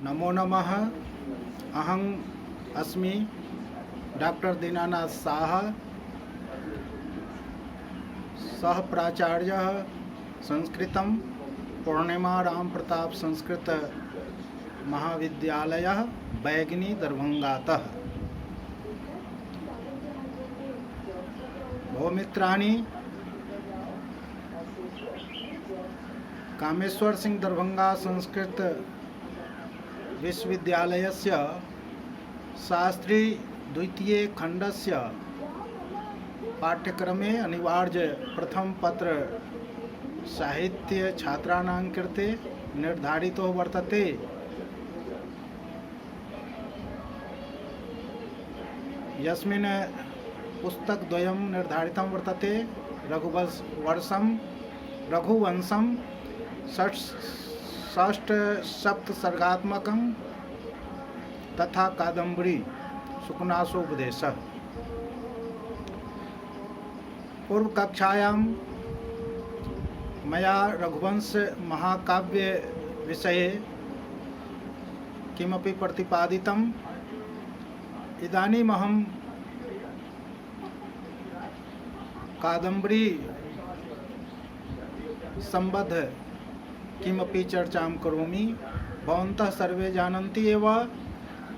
नमो नमः। अहं अस्मि डॉक्टर दीनानाथ साह, सह प्राचार्य संस्कृतं पूर्णिमा राम प्रताप संस्कृत महाविद्यालय बैगनी दरभंगातः। भौमित्राणि कामेश्वर सिंह दरभंगा संस्कृत विश्वविद्यालयस्य शास्त्री द्वितीय खण्डस्य पाठ्यक्रमे अनिवार्य प्रथम पत्र साहित्य छात्राणां कृते निर्धारितो वर्तते। यस्मिन् पुस्तकद्वयं निर्धारितं वर्तते। रघुवंशं षट्सप्तसर्गात्मकं तथा कादम्बरी शुकनासोपदेशः। पूर्व कक्षायां मया रघुवंश महाकाव्य विषये किमपि प्रतिपादितम्। इदानीमहं कादम्बरी सम्बद्ध किमपि चर्चां करोमि। भवन्तः सर्वे जानन्ति एव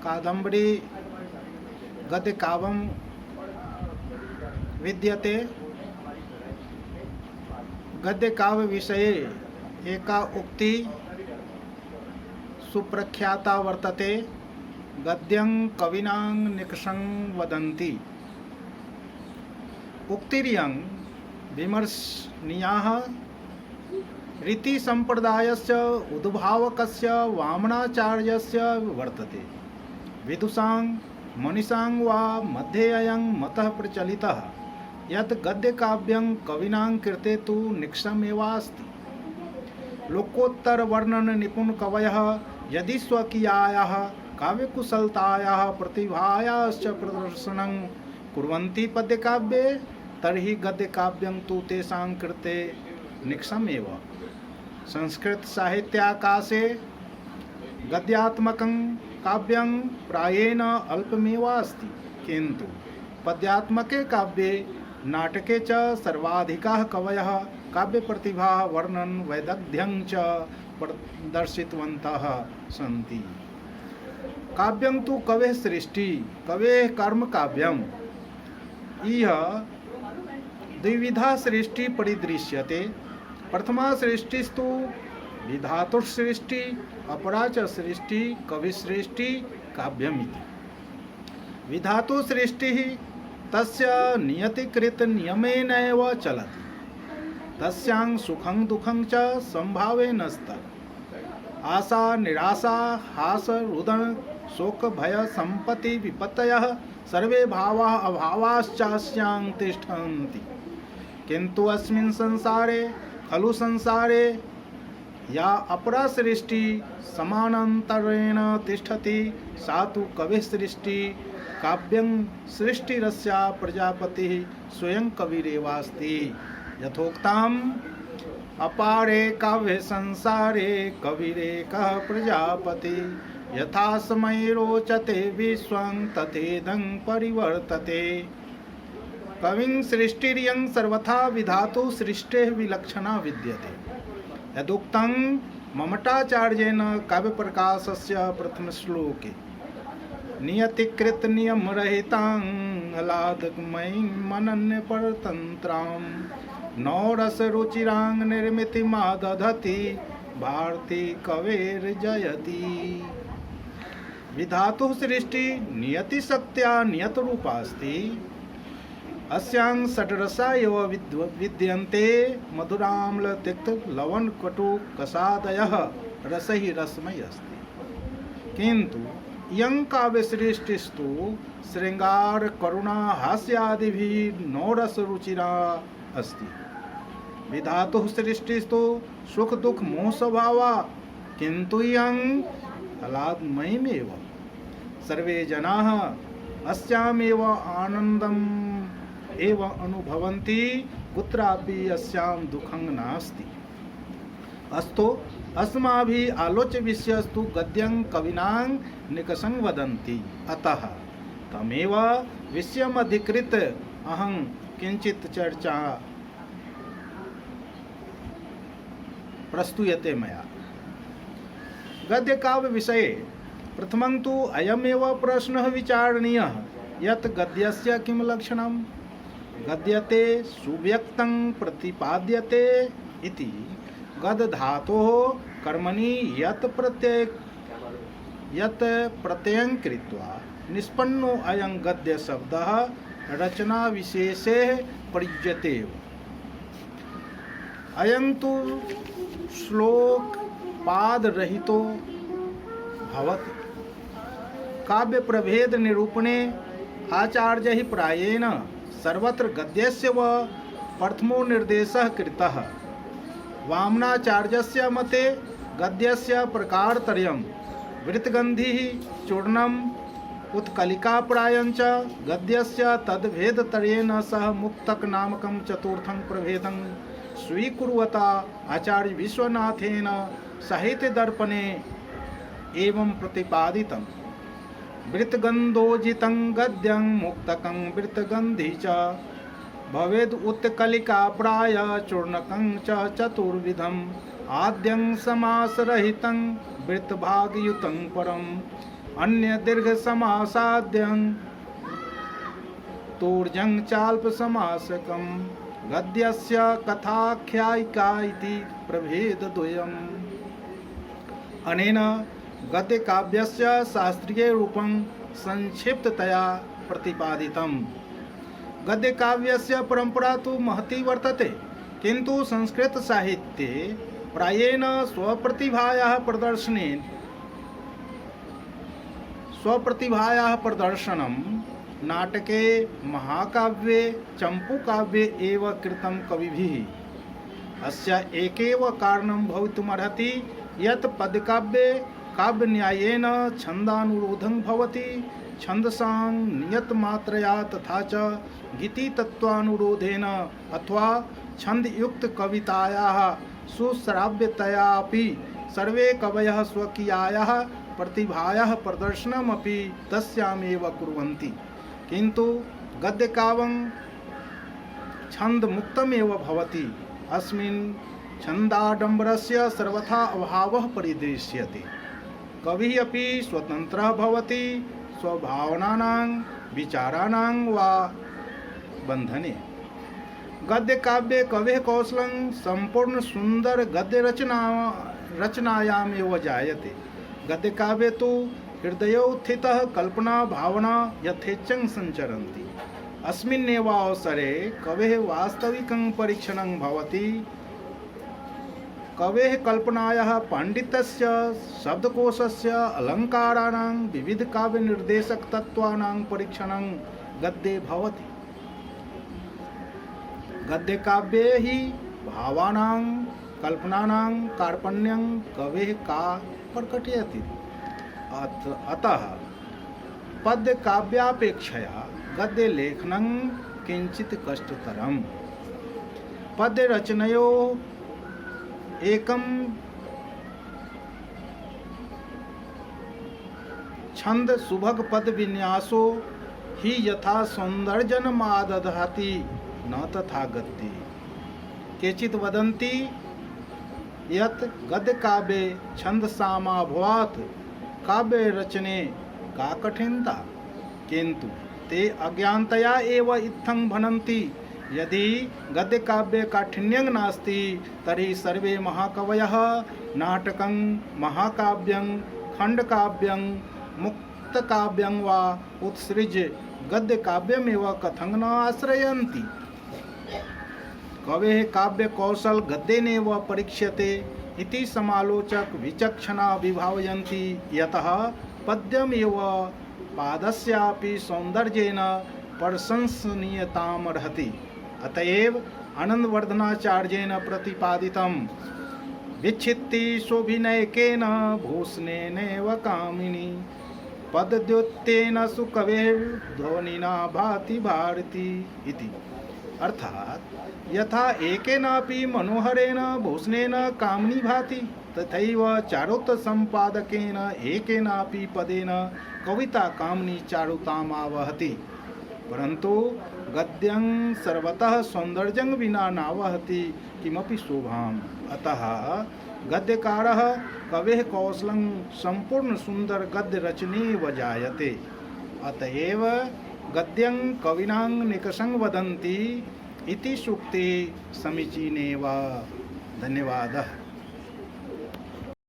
कादम्बरी गद्यकाव्यं विद्यते। गद्यकाव्य विषये एका उक्ति सुप्रख्याता वर्तते। गद्यं कविनां निकषं वदन्ति। उक्तिरियं विमर्शनीयाः रीति संप्रदायस्य उद्भावकस्य वामनाचार्यस्य वर्तते। विदुषां मनीषां वा मध्ये अयं मतः प्रचलितः यत् गद्यकाव्यं कविनां कृते तु निकषमेवास्ति। लोकोत्तरवर्णननिपुणकवयः यदि स्वकीयायाः काव्यकुशलतायाः प्रतिभायाश्च प्रदर्शनं कुर्वन्ति पद्यकाव्ये, तर्हि गद्यकाव्यं तु तेषां कृते निकषमेव। संस्कृत साहित्याकाशे गद्यात्मकं काव्यं प्रायेण अल्पमेवास्ति, किन्तु पद्यात्मके काव्ये नाटके च सर्वाधिकाः कवयः काव्यप्रतिभा वर्णन वैदग्ध्यं च प्रदर्शितवन्तः सन्ति। काव्यं तु कवेः सृष्टि, कवेः कर्म काव्यम्। इह द्विविधा सृष्टि परिदृश्यते। प्रथमा सृष्टिस्तु विधातुसृष्टि, अपरा च सृष्टि कविसृष्टि काव्यमिति। विधातुसृष्टिः तस्य नियतिकृतनियमेनैव चलति। तस्यां सुखं दुःखं च संभावेन स्तः। आशा निराशा हास रुदन शोक भय संपत्ति विपत्तयः सर्वे भावाः अभावाश्चास्यां तिष्ठन्ति। किन्तु अस्मिन् संसारे खलु संसारे या अपरा सृष्टि समानान्तरेण तिष्ठति सा तु कविः सृष्टि। काव्यं सृष्टिरस्या प्रजापतिः स्वयं कविरेवास्ति। यथोक्तम् अपारे काव्ये संसारे कविरेकः प्रजापति। यथा समय रोचते विश्वं तथेदं परिवर्तते। कविं सृष्टिरियं सर्वथा विधातु सृष्टेः विलक्षणा विद्यते। यदुक्तं ममटाचार्येण काव्यप्रकाशस्य प्रथमश्लोके नियतिकृत नियमरहितां आह्लादमयीं अनन्यपरतन्त्रां नवरसरुचिरां निर्मितिमादधति भारती कवेर्जयति। विधातुः सृष्टि नियतिशक्त्या नियतरूपास्ति। अस्यां षड्रसा एव विद्यन्ते। मधुराम्ल तिक्त लवण कटु कषादयः रसैः रसमयः अस्ति। किन्तु इयं काव्यसृष्टिस्तु शृङ्गार करुणा हास्यादिभिः नवरसरुचिरा अस्ति। विधातुः सृष्टिस्तु सुख दुःख मोह स्वभावा, किन्तु इयं आह्लादमयीमेव। सर्वे जनाः अस्यामेव आनन्दम् एव अनुभवन्ति, कुत्रापि अस्यां दुःखं नास्ति। अस्तो अस्माभिः आलोच्य विषयस्तु गद्यं कविनां निकषं वदन्ति, अतः तमेव विषयम् अधिकृत्य अहं किञ्चित् चर्चा प्रस्तूयते मया। गद्यकाव्य विषये प्रथमं तु अयमेव प्रश्नः विचारणीयः यत् गद्यस्य किं लक्षणं। गद्यते सुव्यक्तं प्रतिपाद्यते इति गद धातोः कर्मणि यत् प्रत्ययं कृत्वा निष्पन्नो अयं गद्य शब्दः रचना विशेषे प्रयुज्यते। अयं तु श्लोक पाद रहितो भवति। काव्य प्रभेद निरूपणे आचार्यैः प्रायेण सर्वत्र गद्यस्य व प्रथमो निर्देशः कृतः। वामनाचार्यस्य मते गद्यस्य प्रकारत्रयम् वृत्तगन्धिः चूर्णम् उत्कलिकाप्रायं च गद्यस्य तद्भेदत्रयेण सह मुक्तक नामकं चतुर्थं प्रभेदं स्वीकुर्वता आचार्य विश्वनाथेन साहित्यदर्पणे एवं प्रतिपादितं। वृत्तगन्धोजितं गद्यं मुक्तकं वृत्तगन्धि च भवेद् उत्कलिका प्राय चूर्णकं च चतुर्विधम् आद्यं समासरहितं वृत्तभागयुतं परम् अन्य दीर्घ समासाद्यं तूर्जं चाल्प समासकं गद्यस्य कथाख्यायिका इति प्रभेदद्वयम्। अनेन गद्यकाव्यस्य शास्त्रीय रूपं संक्षिप्ततया प्रतिपादितम्। गद्यकाव्यस्य परंपरा तु महती वर्तते, किन्तु संस्कृत साहित्ये प्रायेण स्वप्रतिभायाः प्रदर्शनं नाटके महाकाव्ये चंपूकाव्ये एव कृतं कविभिः। अस्य एकेव कारणं भवितुमर्हति यत् पद्यकाव्ये काव्यन्यायेन छन्दानुरोधं भवति। छन्दसां नियतमात्रया तथा च गीतितत्त्वानुरोधेन अथवा छन्दयुक्तकवितायाः सुश्राव्यतया अपि सर्वे कवयः स्वकीयायाः प्रतिभायाः प्रदर्शनमपि तस्यामेव कुर्वन्ति। किन्तु गद्यकाव्यं छन्दमुक्तमेव भवति। अस्मिन् छन्दाडम्बरस्य सर्वथा अभावः परिदृश्यते। कविः अपि स्वतन्त्रः भवति स्वभावनानां विचाराणां वा बन्धने। गद्यकाव्ये कवेः कौशलं सम्पूर्ण सुंदर रचनायामेव जायते। गद्यकाव्ये तु हृदये स्थितः कल्पना भावना यथेच्छं सञ्चरन्ति। अस्मिन्नेव अवसरे कवेः वास्तविकं परीक्षणं भवति। कवेः कल्पनायाः पाण्डित्यस्य शब्दकोशस्य अलङ्काराणां विविधकाव्यनिर्देशकतत्त्वानां परीक्षणं गद्ये भवति। गद्यकाव्ये हि भावानां कल्पनानां कार्पण्यं कवेः का प्रकटयति। अतः पद्यकाव्यापेक्षया गद्यलेखनं किञ्चित् कष्टतरम्। पद्यरचनयोः एकं छंद सुभग पद विन्यासो ही यथा सौंदर्यनमादधाति न तथा गद्ये। केचित् वदन्ति यत् गद्यकाव्ये छन्दसामाभवात् काव्यरचने का कठिनता, किन्तु ते अज्ञानतया एव इत्थं भन्ति। यदि गद्यकाव्ये काठिन्यं नास्ति तर्हि सर्वे महाकवयः नाटकं महाकाव्यं खण्डकाव्यं मुक्तकाव्यं वा उत्सृज्य गद्यकाव्यमेव कथं न आश्रयन्ति। कवेः काव्यकौशल गद्येनैव परीक्ष्यते इति समालोचक विचक्षणा विभावयन्ति। यतः पद्यमेव पादस्यापि सौन्दर्येण प्रशंसनीयतामर्हति। अतएव आनन्दवर्धनाचार्येण प्रतिपादितं विच्छित्ति शोभिनैकेन भूषणेनैव कामिनी पदद्योतेन सुकवेर्ध्वनिना भाति भारती इति। अर्थात यथा एकेनापि मनोहरेण भूषणेन कामनी भाति तथैव चारुत संपादकेन एकेनापि पदेन कविता कामनी चारुतामावहति। परंतु गद्यं सर्वतः सौंदर्यं विना नावहति किमपि शोभाम्। अतः गद्यकारः कवेः कौशलं संपूर्ण सुंदर गद्य रचने जायते। अतएव गद्यं कविनां निकषं वदन्ति इति सूक्ते समीचीनेव। धन्यवादः।